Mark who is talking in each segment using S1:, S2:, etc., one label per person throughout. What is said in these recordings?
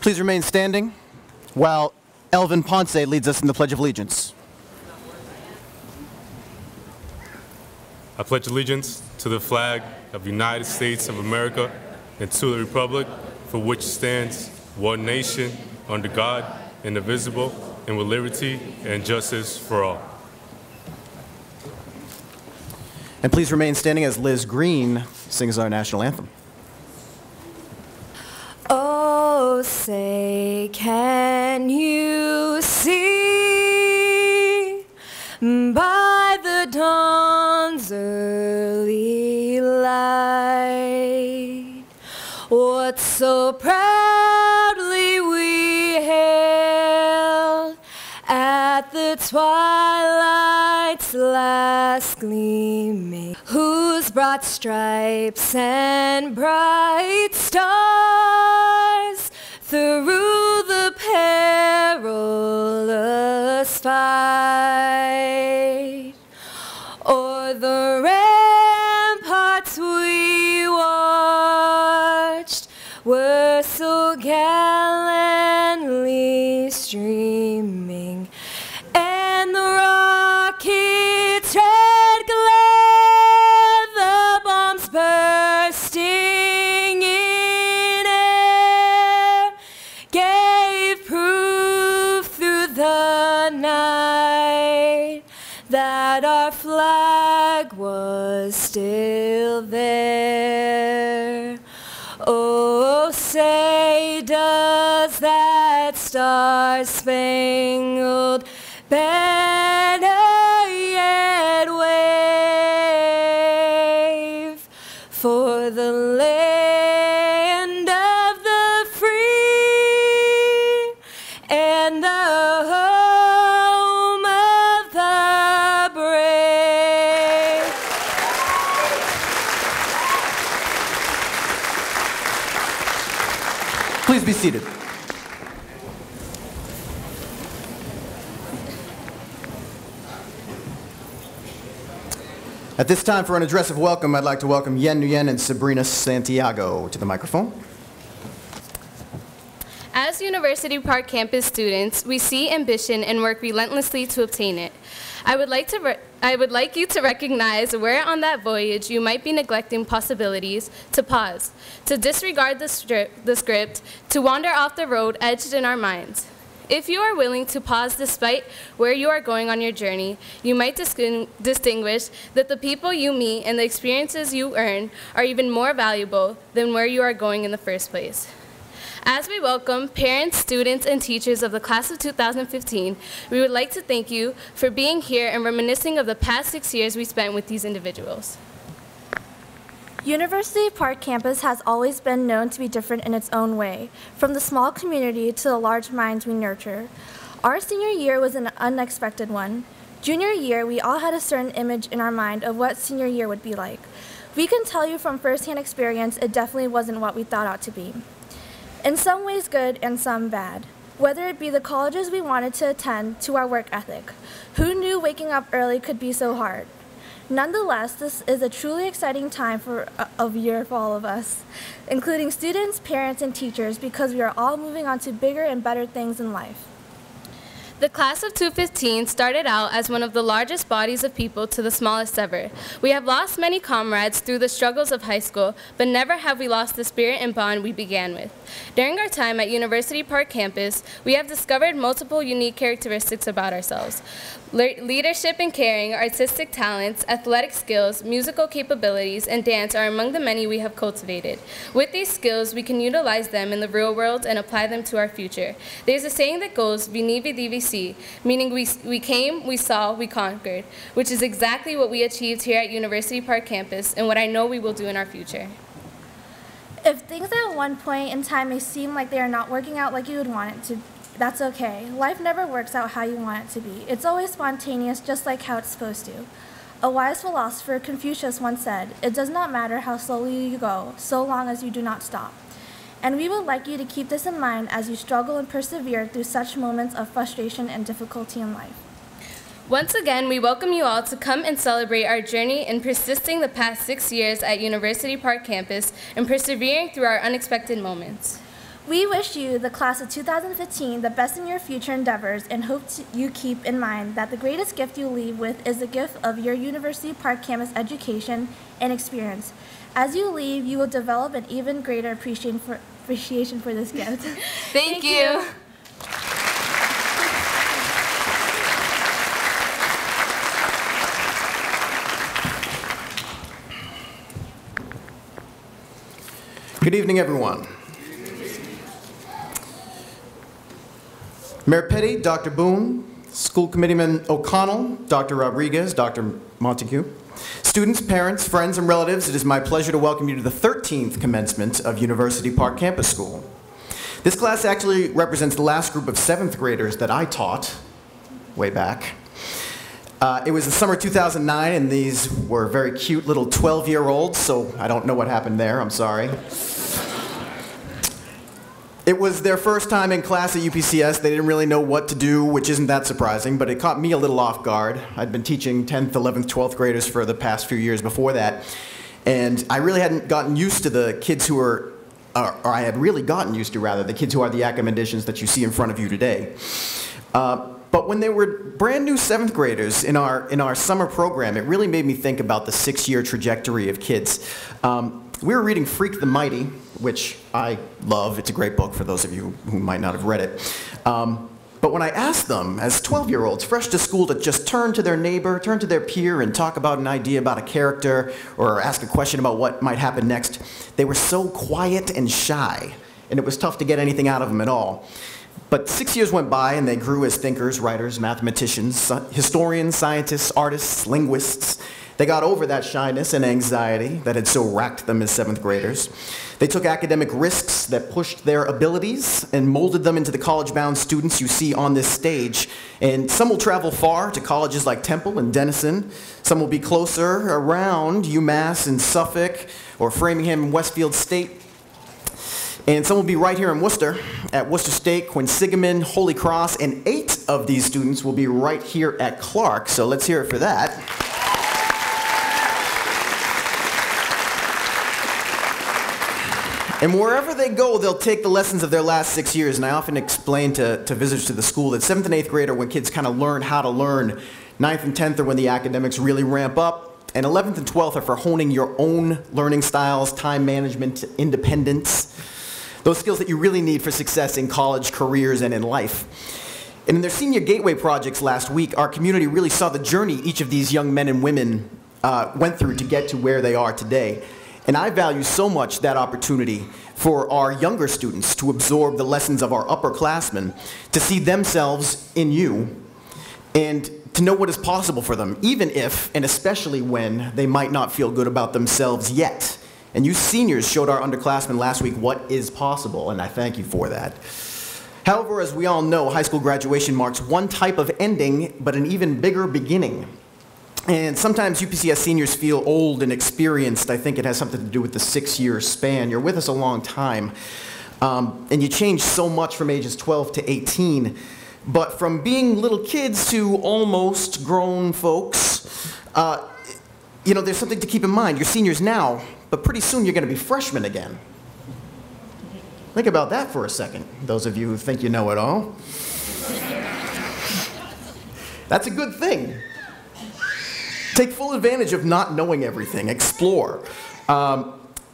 S1: Please remain standing while Elvin Ponce leads us in the Pledge of Allegiance.
S2: I pledge allegiance to the flag of the United States of America and to the republic for which stands one nation under God, indivisible, and with liberty and justice for all.
S1: And please remain standing as Liz Green sings our national anthem.
S3: Oh, say, can you see by the dawn's early light what so proudly we hailed at the twilight's last gleaming, whose broad stripes and bright stars through the perilous fight o'er the ramparts we watched were so gallantly streaming, and the rockets red glare, the bombs bursting in air, gave proof through the night that our flag was still there. Oh, say, does that star-spangled banner yet wave for the land of the free and the home of the brave?
S1: Please be seated. At this time, for an address of welcome, I'd like to welcome Yen Nguyen and Sabrina Santiago to the microphone.
S4: As University Park campus students, we see ambition and work relentlessly to obtain it. I would like you to recognize where on that voyage you might be neglecting possibilities, to pause, to disregard the script, to wander off the road edged in our minds. If you are willing to pause despite where you are going on your journey, you might distinguish that the people you meet and the experiences you earn are even more valuable than where you are going in the first place. As we welcome parents, students, and teachers of the class of 2015, we would like to thank you for being here and reminiscing of the past 6 years we spent with these individuals.
S5: University Park campus has always been known to be different in its own way, from the small community to the large minds we nurture. Our senior year was an unexpected one. Junior year, we all had a certain image in our mind of what senior year would be like. We can tell you from firsthand experience, it definitely wasn't what we thought it to be. In some ways good and some bad. Whether it be the colleges we wanted to attend to our work ethic. Who knew waking up early could be so hard? Nonetheless, this is a truly exciting time of year for all of us, including students, parents, and teachers, because we are all moving on to bigger and better things in life.
S4: The class of 2015 started out as one of the largest bodies of people to the smallest ever. We have lost many comrades through the struggles of high school, but never have we lost the spirit and bond we began with. During our time at University Park campus, we have discovered multiple unique characteristics about ourselves. Leadership and caring, artistic talents, athletic skills, musical capabilities, and dance are among the many we have cultivated. With these skills, we can utilize them in the real world and apply them to our future. There's a saying that goes, Veni Vidi Vici, meaning we came, we saw, we conquered, which is exactly what we achieved here at University Park campus and what I know we will do in our future.
S5: If things at one point in time may seem like they are not working out like you would want it to, that's okay. Life never works out how you want it to be. It's always spontaneous, just like how it's supposed to. A wise philosopher, Confucius, once said, "It does not matter how slowly you go, so long as you do not stop." And we would like you to keep this in mind as you struggle and persevere through such moments of frustration and difficulty in life.
S4: Once again, we welcome you all to come and celebrate our journey in persisting the past 6 years at University Park campus and persevering through our unexpected moments.
S5: We wish you, the class of 2015, the best in your future endeavors and hope you keep in mind that the greatest gift you leave with is the gift of your University Park campus education and experience. As you leave, you will develop an even greater appreciation for this gift.
S3: Thank you.
S1: Good evening, everyone. Mayor Petty, Dr. Boone, School Committeeman O'Connell, Dr. Rodriguez, Dr. Montague, students, parents, friends, and relatives, it is my pleasure to welcome you to the 13th commencement of University Park Campus School. This class actually represents the last group of 7th graders that I taught way back. It was the summer 2009, and these were very cute little 12-year-olds, so I don't know what happened there, I'm sorry. It was their first time in class at UPCS. They didn't really know what to do, which isn't that surprising, but it caught me a little off guard. I'd been teaching 10th, 11th, 12th graders for the past few years before that, and I really hadn't gotten used to the kids who were, or I had really gotten used to, rather, the kids who are the academicians that you see in front of you today. But when they were brand new 7th graders in our summer program, it really made me think about the 6-year trajectory of kids. We were reading Freak the Mighty, which I love. It's a great book for those of you who might not have read it. But when I asked them, as 12-year-olds, fresh to school, to just turn to their neighbor, turn to their peer, and talk about an idea about a character, or ask a question about what might happen next, they were so quiet and shy, and it was tough to get anything out of them at all. But 6 years went by, and they grew as thinkers, writers, mathematicians, historians, scientists, artists, linguists. They got over that shyness and anxiety that had so racked them as 7th graders. They took academic risks that pushed their abilities and molded them into the college-bound students you see on this stage. And some will travel far to colleges like Temple and Denison. Some will be closer around UMass and Suffolk or Framingham and Westfield State. And some will be right here in Worcester, at Worcester State, Quinsigamond, Holy Cross, and 8 of these students will be right here at Clark. So let's hear it for that. And wherever they go, they'll take the lessons of their last 6 years. And I often explain to visitors to the school that 7th and 8th grade are when kids kind of learn how to learn. 9th and 10th are when the academics really ramp up. And 11th and 12th are for honing your own learning styles, time management, independence. Those skills that you really need for success in college, careers, and in life. And in their senior gateway projects last week, our community really saw the journey each of these young men and women went through to get to where they are today. And I value so much that opportunity for our younger students to absorb the lessons of our upperclassmen, to see themselves in you, and to know what is possible for them, even if, and especially when, they might not feel good about themselves yet. And you seniors showed our underclassmen last week what is possible, and I thank you for that. However, as we all know, high school graduation marks one type of ending, but an even bigger beginning. And sometimes UPCS seniors feel old and experienced. I think it has something to do with the 6-year span. You're with us a long time. And you change so much from ages 12 to 18. But from being little kids to almost grown folks, you know, there's something to keep in mind. You're seniors now, but pretty soon you're going to be freshmen again. Think about that for a second, those of you who think you know it all. That's a good thing. Take full advantage of not knowing everything. Explore.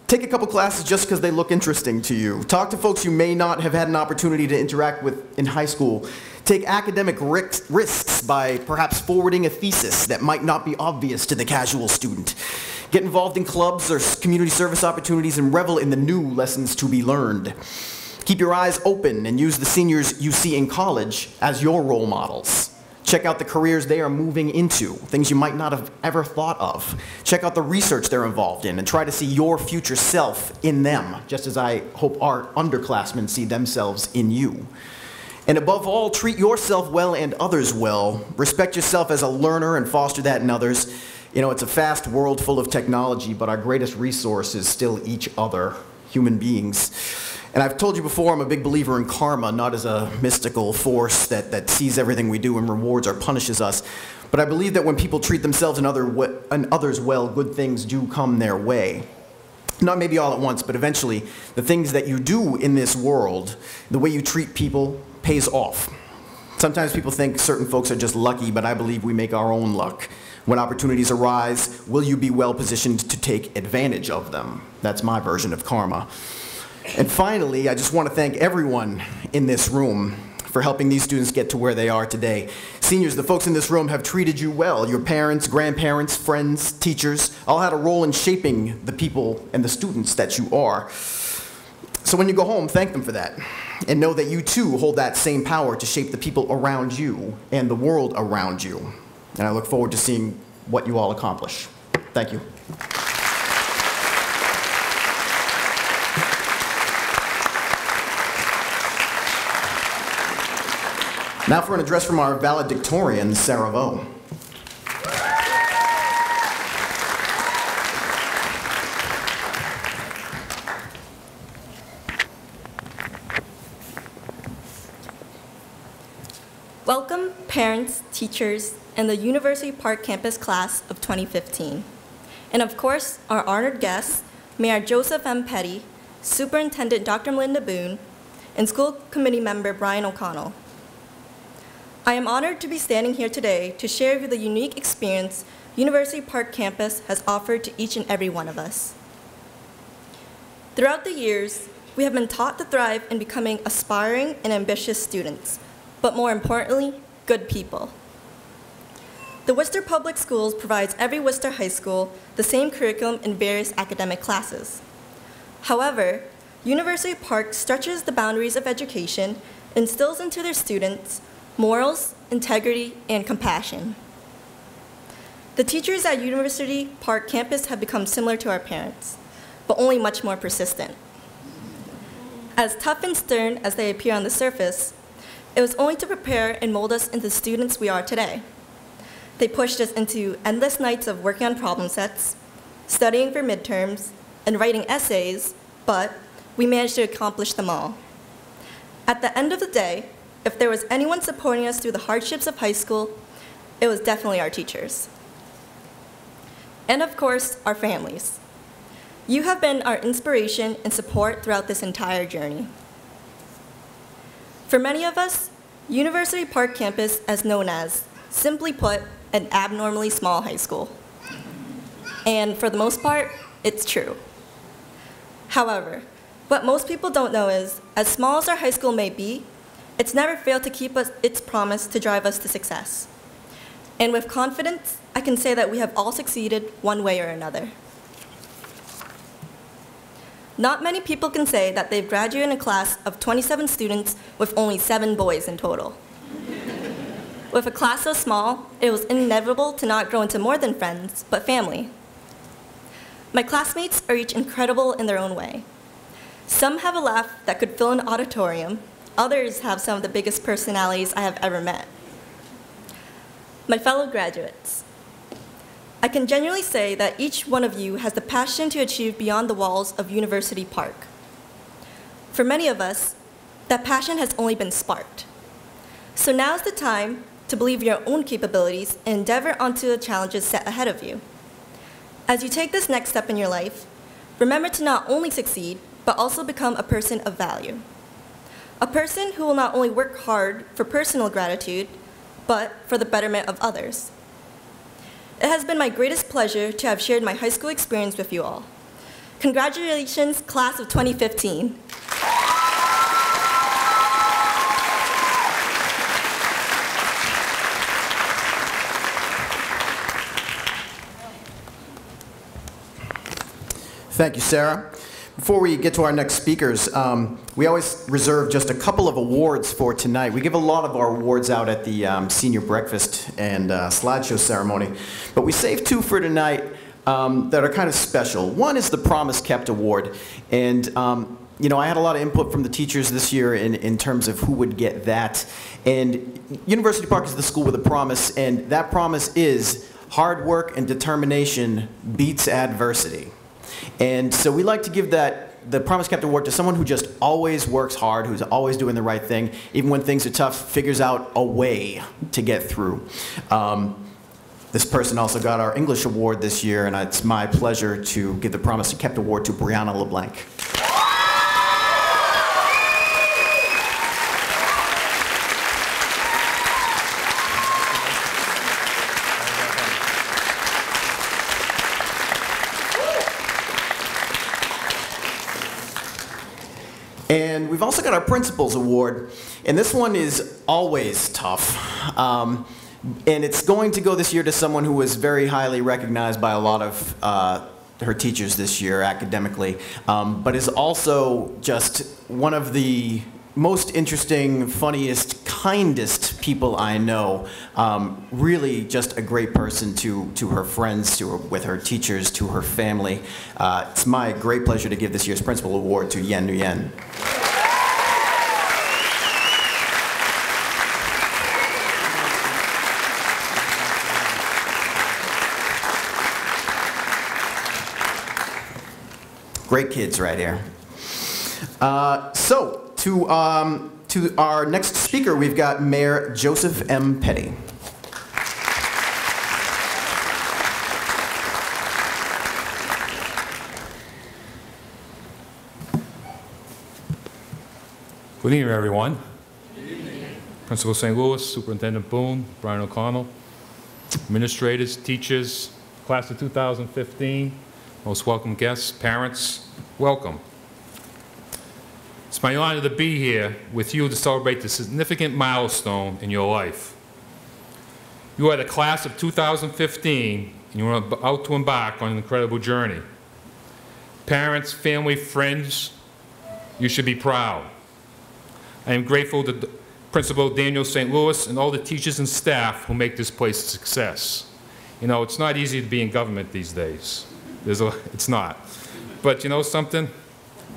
S1: Take a couple classes just because they look interesting to you. Talk to folks you may not have had an opportunity to interact with in high school. Take academic risks by perhaps forwarding a thesis that might not be obvious to the casual student. Get involved in clubs or community service opportunities and revel in the new lessons to be learned. Keep your eyes open and use the seniors you see in college as your role models. Check out the careers they are moving into, things you might not have ever thought of. Check out the research they're involved in and try to see your future self in them, just as I hope our underclassmen see themselves in you. And above all, treat yourself well and others well. Respect yourself as a learner and foster that in others. You know, it's a fast world full of technology, but our greatest resource is still each other, human beings. And I've told you before, I'm a big believer in karma, not as a mystical force that sees everything we do and rewards or punishes us. But I believe that when people treat themselves and others well, good things do come their way. Not maybe all at once, but eventually, the things that you do in this world, the way you treat people, pays off. Sometimes people think certain folks are just lucky, but I believe we make our own luck. When opportunities arise, will you be well positioned to take advantage of them? That's my version of karma. And finally, I just want to thank everyone in this room for helping these students get to where they are today. Seniors, the folks in this room have treated you well. Your parents, grandparents, friends, teachers, all had a role in shaping the people and the students that you are. So when you go home, thank them for that. And know that you too hold that same power to shape the people around you and the world around you. And I look forward to seeing what you all accomplish. Thank you. Now for an address from our valedictorian, Sarah Vo.
S6: Welcome, parents, teachers, and the University Park campus class of 2015. And of course, our honored guests, Mayor Joseph M. Petty, Superintendent Dr. Melinda Boone, and School Committee Member Brian O'Connell. I am honored to be standing here today to share with you the unique experience University Park campus has offered to each and every one of us. Throughout the years, we have been taught to thrive in becoming aspiring and ambitious students, but more importantly, good people. The Worcester Public Schools provides every Worcester high school the same curriculum in various academic classes. However, University Park stretches the boundaries of education and instills into their students morals, integrity, and compassion. The teachers at University Park campus have become similar to our parents, but only much more persistent. As tough and stern as they appear on the surface, it was only to prepare and mold us into the students we are today. They pushed us into endless nights of working on problem sets, studying for midterms, and writing essays, but we managed to accomplish them all. At the end of the day, if there was anyone supporting us through the hardships of high school, it was definitely our teachers. And of course, our families. You have been our inspiration and support throughout this entire journey. For many of us, University Park campus is known as, simply put, an abnormally small high school. And for the most part, it's true. However, what most people don't know is, as small as our high school may be, it's never failed to keep us its promise to drive us to success. And with confidence, I can say that we have all succeeded one way or another. Not many people can say that they've graduated in a class of 27 students with only 7 boys in total. With a class so small, it was inevitable to not grow into more than friends, but family. My classmates are each incredible in their own way. Some have a laugh that could fill an auditorium. Others have some of the biggest personalities I have ever met. My fellow graduates, I can genuinely say that each one of you has the passion to achieve beyond the walls of University Park. For many of us, that passion has only been sparked. So now's the time to believe your own capabilities and endeavor onto the challenges set ahead of you. As you take this next step in your life, remember to not only succeed, but also become a person of value. A person who will not only work hard for personal gratitude, but for the betterment of others. It has been my greatest pleasure to have shared my high school experience with you all. Congratulations, class of 2015.
S1: Thank you, Sarah. Before we get to our next speakers, we always reserve just a couple of awards for tonight. We give a lot of our awards out at the senior breakfast and slideshow ceremony, but we saved 2 for tonight that are kind of special. One is the Promise Kept Award, and you know, I had a lot of input from the teachers this year in terms of who would get that. And University Park is the school with a promise, and that promise is hard work and determination beats adversity. And so we like to give the Promise Kept Award to someone who just always works hard, who's always doing the right thing, even when things are tough, figures out a way to get through. This person also got our English award this year, and it's my pleasure to give the Promise Kept award to Brianna LeBlanc. And we've also got our Principals Award, and this one is always tough. And it's going to go this year to someone who was very highly recognized by a lot of her teachers this year academically, but is also just one of the most interesting, funniest, kindest people I know. Really just a great person to her friends, with her teachers, to her family. It's my great pleasure to give this year's Principal Award to Yen Nguyen. Great kids right here. So, to our next speaker, we've got Mayor Joseph M. Petty.
S7: Good evening, everyone. Good evening. Principal St. Louis, Superintendent Boone, Brian O'Connell, administrators, teachers, class of 2015, most welcome guests, parents, welcome. It's my honor to be here with you to celebrate the significant milestone in your life. You are the class of 2015, and you are about to embark on an incredible journey. Parents, family, friends, you should be proud. I am grateful to Principal Daniel St. Louis and all the teachers and staff who make this place a success. You know, it's not easy to be in government these days. It's not. But you know something?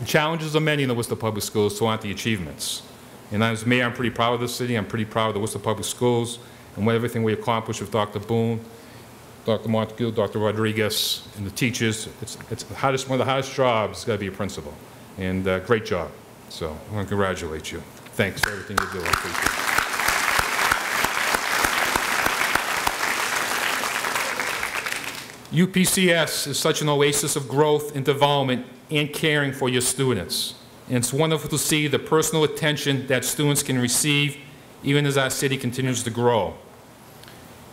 S7: The challenges are many in the Worcester Public Schools, so aren't the achievements. And as mayor, I'm pretty proud of the city. I'm pretty proud of the Worcester Public Schools and everything we accomplished with Dr. Boone, Dr. Montague, Dr. Rodriguez, and the teachers. It's the hardest, one of the hardest jobs has got to be a principal. And great job. So I want to congratulate you. Thanks for everything you do. I appreciate it. UPCS is such an oasis of growth and development and caring for your students. And it's wonderful to see the personal attention that students can receive even as our city continues to grow.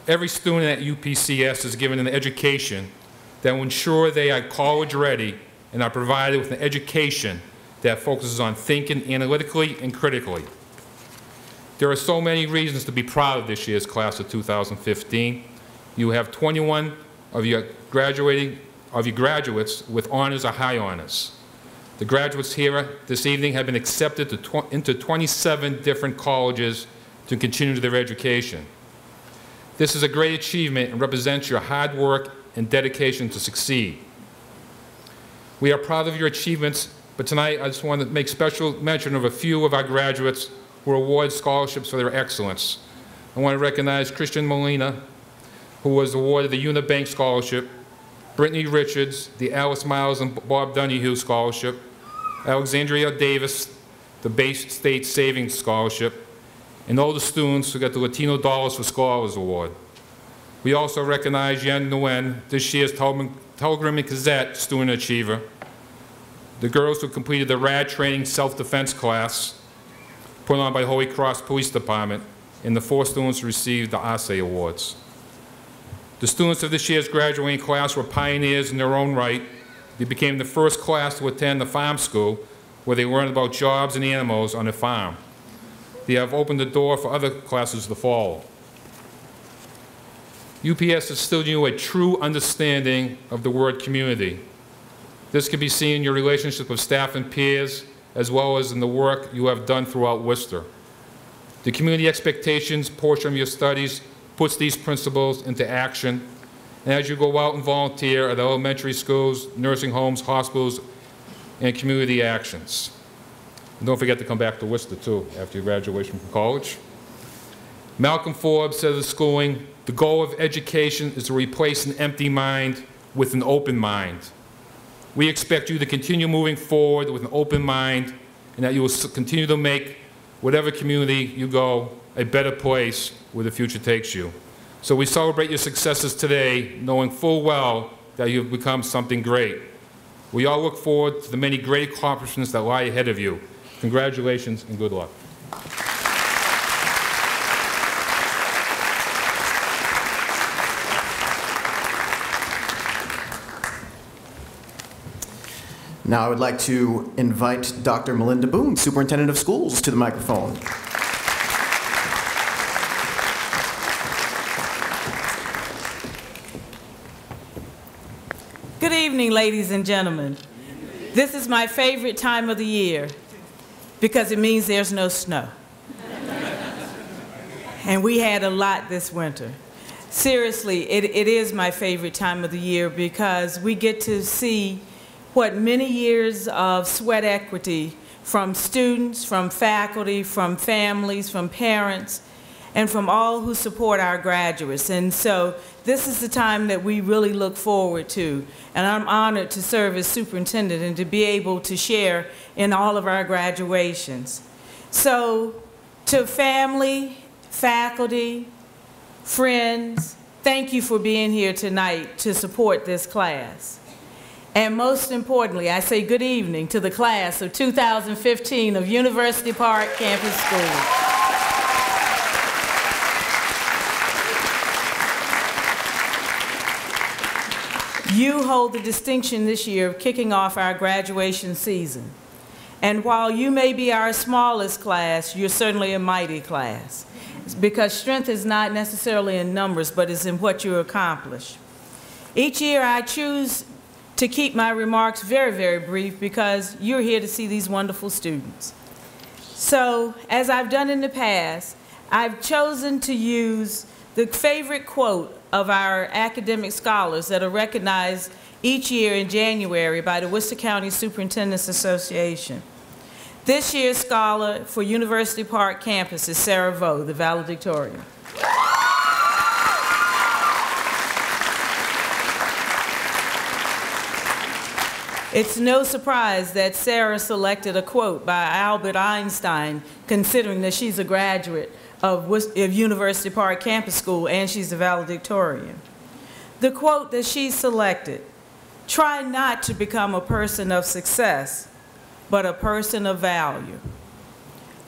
S7: Every student at UPCS is given an education that will ensure they are college ready and are provided with an education that focuses on thinking analytically and critically. There are so many reasons to be proud of this year's class of 2015. You have 21 of your graduates with honors or high honors. The graduates here this evening have been accepted into 27 different colleges to continue their education. This is a great achievement and represents your hard work and dedication to succeed. We are proud of your achievements, but tonight I just want to make special mention of a few of our graduates who were awarded scholarships for their excellence. I want to recognize Christian Molina, who was awarded the Unibank Scholarship, Brittany Richards, the Alice Miles and Bob Donahue Scholarship, Alexandria Davis, the Bay State Savings Scholarship, and all the students who got the Latino Dollars for Scholars Award. We also recognize Yen Nguyen, this year's Telegram and Gazette Student Achiever, the girls who completed the RAD training self-defense class put on by Holy Cross Police Department, and the 4 students who received the ASE Awards. The students of this year's graduating class were pioneers in their own right. They became the first class to attend the farm school, where they learned about jobs and animals on a farm. They have opened the door for other classes to follow. UPS instilled in you a true understanding of the word community. This can be seen in your relationship with staff and peers, as well as in the work you have done throughout Worcester. The community expectations portion of your studies puts these principles into action, and as you go out and volunteer at elementary schools, nursing homes, hospitals, and community actions. And don't forget to come back to Worcester, too, after your graduation from college. Malcolm Forbes said of schooling, the goal of education is to replace an empty mind with an open mind. We expect you to continue moving forward with an open mind, and that you will continue to make whatever community you go a better place where the future takes you. So we celebrate your successes today, knowing full well that you've become something great. We all look forward to the many great accomplishments that lie ahead of you. Congratulations and good luck.
S1: Now I would like to invite Dr. Melinda Boone, Superintendent of Schools, to the microphone.
S8: Good evening, ladies and gentlemen. This is my favorite time of the year because it means there's no snow. And we had a lot this winter. Seriously, it is my favorite time of the year because we get to see what many years of sweat equity from students, from faculty, from families, from parents, and from all who support our graduates. And so this is the time that we really look forward to. And I'm honored to serve as superintendent and to be able to share in all of our graduations. So to family, faculty, friends, thank you for being here tonight to support this class. And most importantly, I say good evening to the class of 2015 of University Park Campus Schools. You hold the distinction this year of kicking off our graduation season. And while you may be our smallest class, you're certainly a mighty class. Because strength is not necessarily in numbers, but is in what you accomplish. Each year I choose to keep my remarks very, very brief because you're here to see these wonderful students. So, as I've done in the past, I've chosen to use the favorite quote of our academic scholars that are recognized each year in January by the Worcester County Superintendents Association. This year's scholar for University Park campus is Sarah Vo, the valedictorian. It's no surprise that Sarah selected a quote by Albert Einstein, considering that she's a graduate of University Park Campus School and she's a valedictorian. The quote that she selected, "Try not to become a person of success, but a person of value."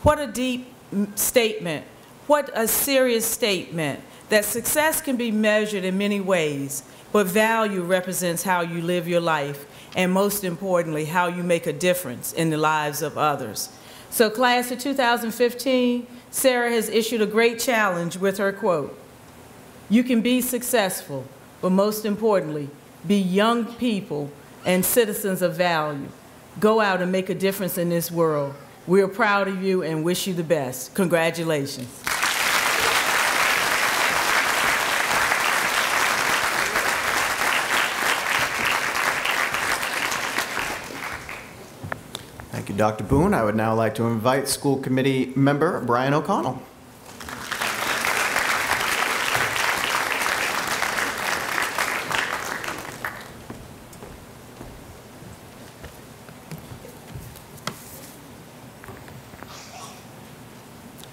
S8: What a deep statement, what a serious statement, that success can be measured in many ways, but value represents how you live your life, and most importantly, how you make a difference in the lives of others. So class of 2015, Sarah has issued a great challenge with her quote. You can be successful, but most importantly, be young people and citizens of value. Go out and make a difference in this world. We're proud of you and wish you the best. Congratulations.
S1: Thank you, Dr. Boone. I would now like to invite school committee member Brian O'Connell.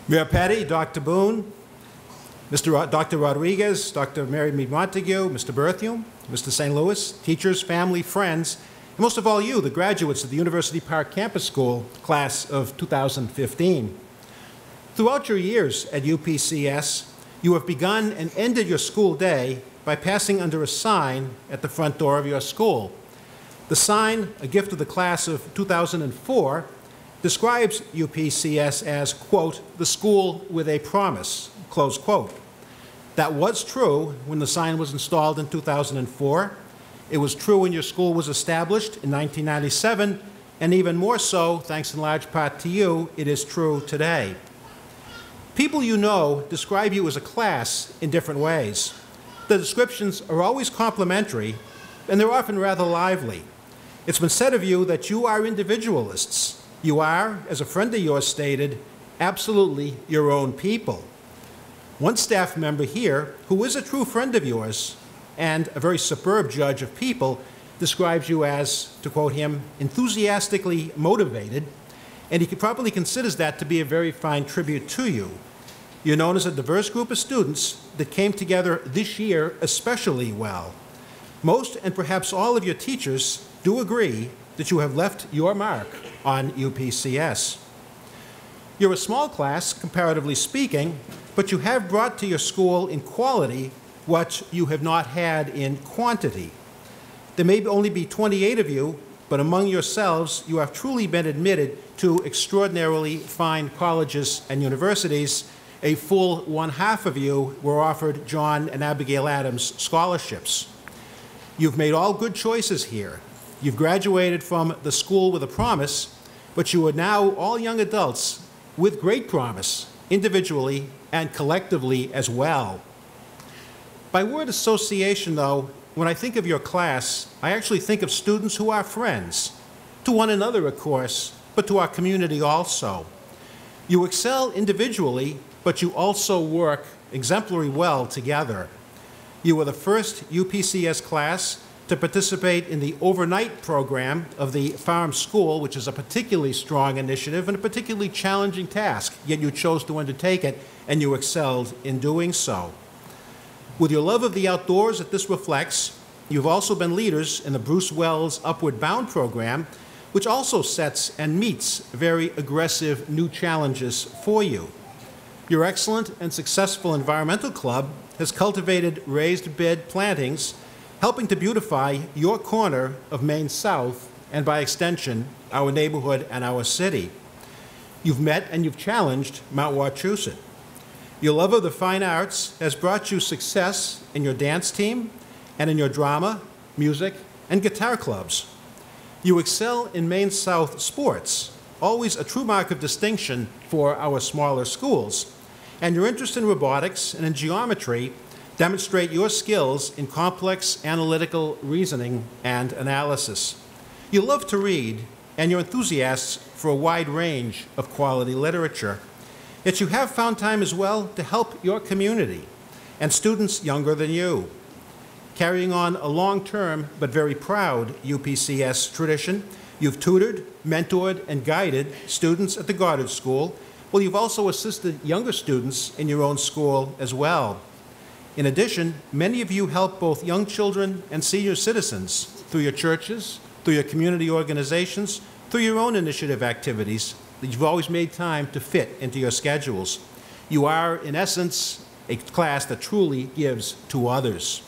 S9: Mayor Petty, Dr. Boone, Dr. Rodriguez, Dr. Mary Mead Montague, Mr. Berthium, Mr. St. Louis, teachers, family, friends, and most of all you, the graduates of the University Park Campus School class of 2015. Throughout your years at UPCS, you have begun and ended your school day by passing under a sign at the front door of your school. The sign, a gift of the class of 2004, describes UPCS as, quote, the school with a promise, close quote. That was true when the sign was installed in 2004. It was true when your school was established in 1997, and even more so, thanks in large part to you, it is true today. People you know describe you as a class in different ways. The descriptions are always complimentary, and they're often rather lively. It's been said of you that you are individualists. You are, as a friend of yours stated, absolutely your own people. One staff member here, who is a true friend of yours and a very superb judge of people, describes you as, to quote him, enthusiastically motivated, and he probably considers that to be a very fine tribute to you. You're known as a diverse group of students that came together this year especially well. Most and perhaps all of your teachers do agree that you have left your mark on UPCS. You're a small class, comparatively speaking, but you have brought to your school in quality what you have not had in quantity. There may only be 28 of you, but among yourselves, you have truly been admitted to extraordinarily fine colleges and universities. A full one-half of you were offered John and Abigail Adams scholarships. You've made all good choices here. You've graduated from the school with a promise, but you are now all young adults with great promise, individually and collectively as well. By word association, though, when I think of your class, I actually think of students who are friends, to one another, of course, but to our community also. You excel individually, but you also work exemplary well together. You were the first UPCS class to participate in the overnight program of the farm school, which is a particularly strong initiative and a particularly challenging task, yet you chose to undertake it, and you excelled in doing so. With your love of the outdoors that this reflects, you've also been leaders in the Bruce Wells Upward Bound program, which also sets and meets very aggressive new challenges for you. Your excellent and successful environmental club has cultivated raised bed plantings, helping to beautify your corner of Maine South and, by extension, our neighborhood and our city. You've met and you've challenged Mount Wachusett. Your love of the fine arts has brought you success in your dance team and in your drama, music, and guitar clubs. You excel in Maine South sports, always a true mark of distinction for our smaller schools. And your interest in robotics and in geometry demonstrate your skills in complex analytical reasoning and analysis. You love to read, and you're enthusiasts for a wide range of quality literature. Yet you have found time as well to help your community and students younger than you. Carrying on a long-term but very proud UPCS tradition, you've tutored, mentored, and guided students at the Goddard School. Well, you've also assisted younger students in your own school as well. In addition, many of you help both young children and senior citizens through your churches, through your community organizations, through your own initiative activities that you've always made time to fit into your schedules. You are, in essence, a class that truly gives to others.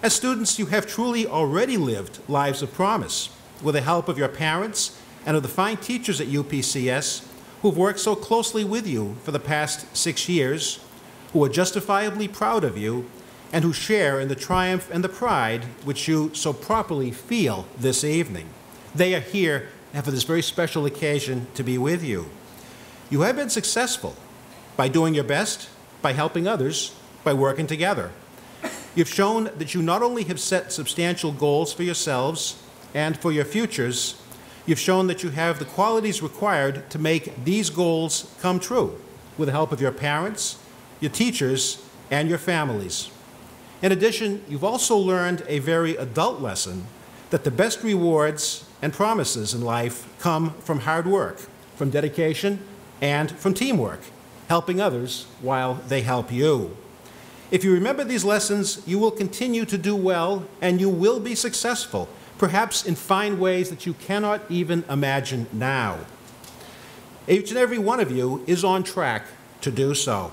S9: As students, you have truly already lived lives of promise with the help of your parents and of the fine teachers at UPCS who've worked so closely with you for the past 6 years, who are justifiably proud of you, and who share in the triumph and the pride which you so properly feel this evening. They are here for this very special occasion to be with you. You have been successful by doing your best, by helping others, by working together. You've shown that you not only have set substantial goals for yourselves and for your futures, you've shown that you have the qualities required to make these goals come true with the help of your parents, your teachers, and your families. In addition, you've also learned a very adult lesson that the best rewards and promises in life come from hard work, from dedication, and from teamwork, helping others while they help you. If you remember these lessons, you will continue to do well, and you will be successful, perhaps in fine ways that you cannot even imagine now. Each and every one of you is on track to do so.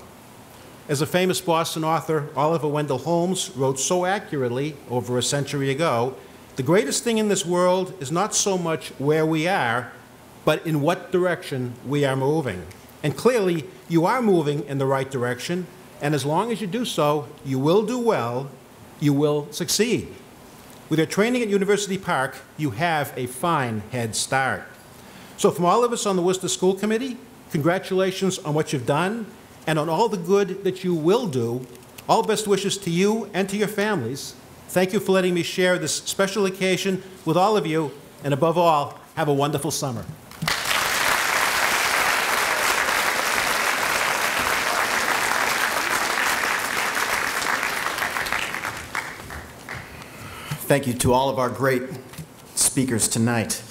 S9: As a famous Boston author, Oliver Wendell Holmes, wrote so accurately over a century ago, the greatest thing in this world is not so much where we are, but in what direction we are moving. And clearly, you are moving in the right direction, and as long as you do so, you will do well, you will succeed. With your training at University Park, you have a fine head start. So from all of us on the Worcester School Committee, congratulations on what you've done and on all the good that you will do. All best wishes to you and to your families. Thank you for letting me share this special occasion with all of you, and above all, have a wonderful summer.
S1: Thank you to all of our great speakers tonight.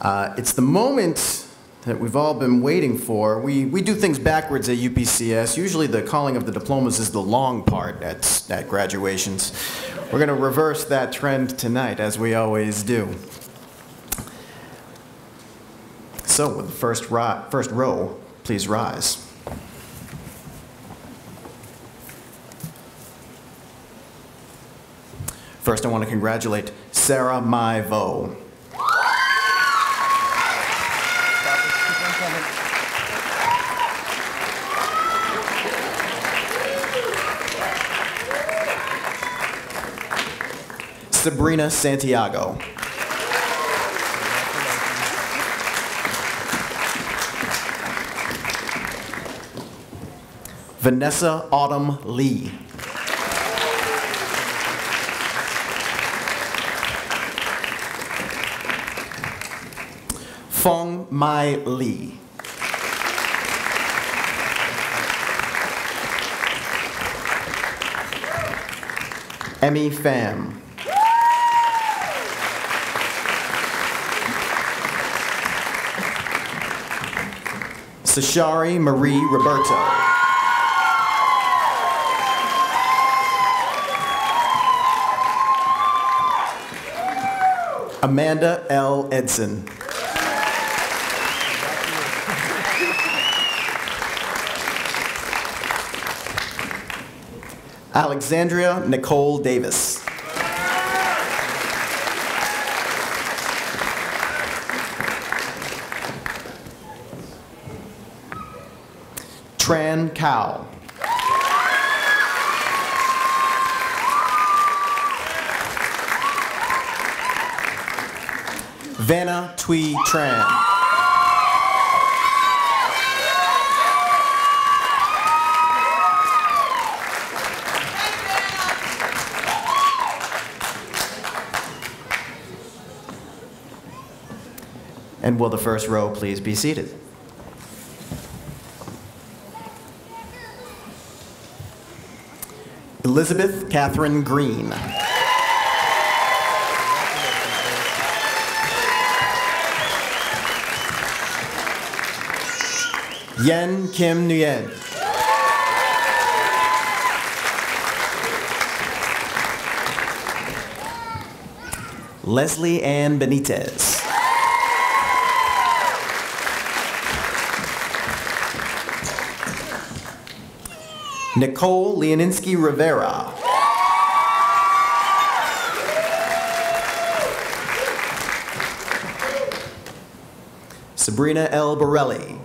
S1: It's the moment that we've all been waiting for. We do things backwards at UPCS. Usually the calling of the diplomas is the long part at graduations. We're going to reverse that trend tonight, as we always do. So, with the first row, please rise. First, I want to congratulate Sarah Mai Vo. Sabrina Santiago. Vanessa Autumn Lee. Fong Mai Lee. Emmy Pham. Sashari Marie Roberto. Amanda L. Edson. Alexandria Nicole Davis. Tran Cao. Vanna Thuy Tran. And will the first row please be seated? Elizabeth Catherine Green. Yen Kim Nguyen. Leslie Ann Benitez. Nicole Leoninsky Rivera. Sabrina L. Borelli.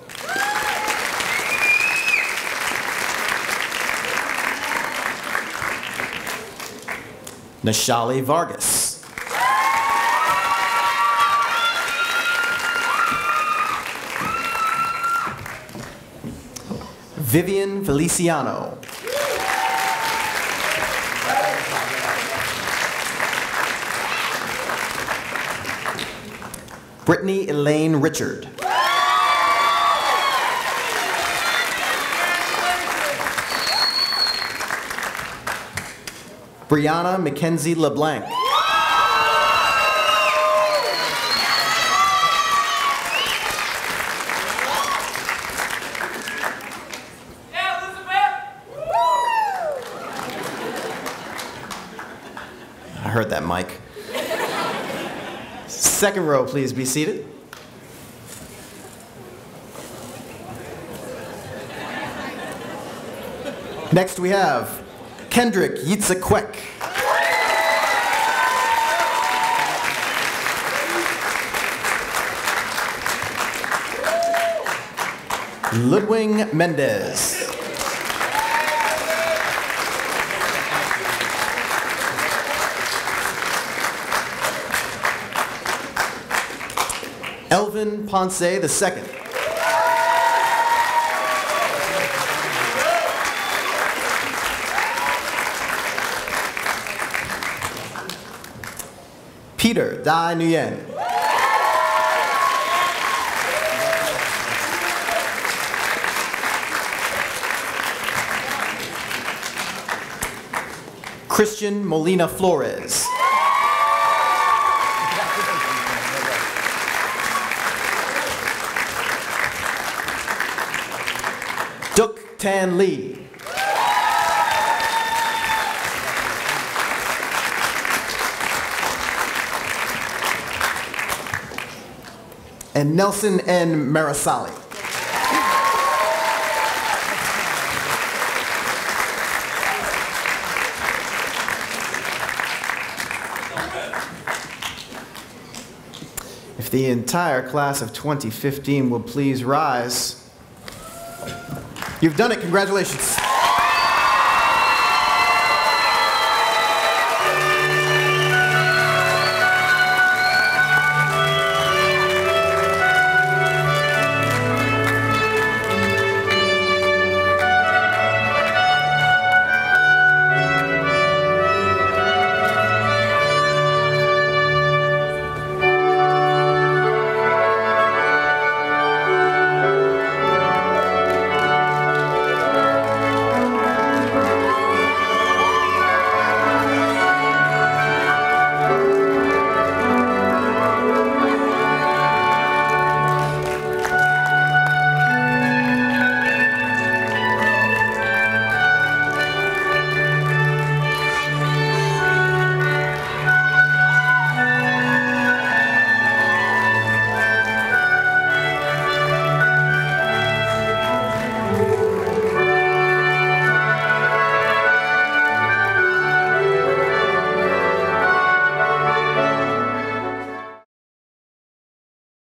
S1: Nashali Vargas. Vivian Feliciano. Brittany Elaine Richard. Brianna Mackenzie LeBlanc. I heard that, Mike. Second row, please be seated. Next we have Kendrick Yitzakwek. Ludwig Mendez. Elvin Ponce II. Peter Dai Nguyen. Christian Molina Flores. Duk Tan Lee. And Nelson N. Marasali. If the entire class of 2015 will please rise. You've done it. Congratulations.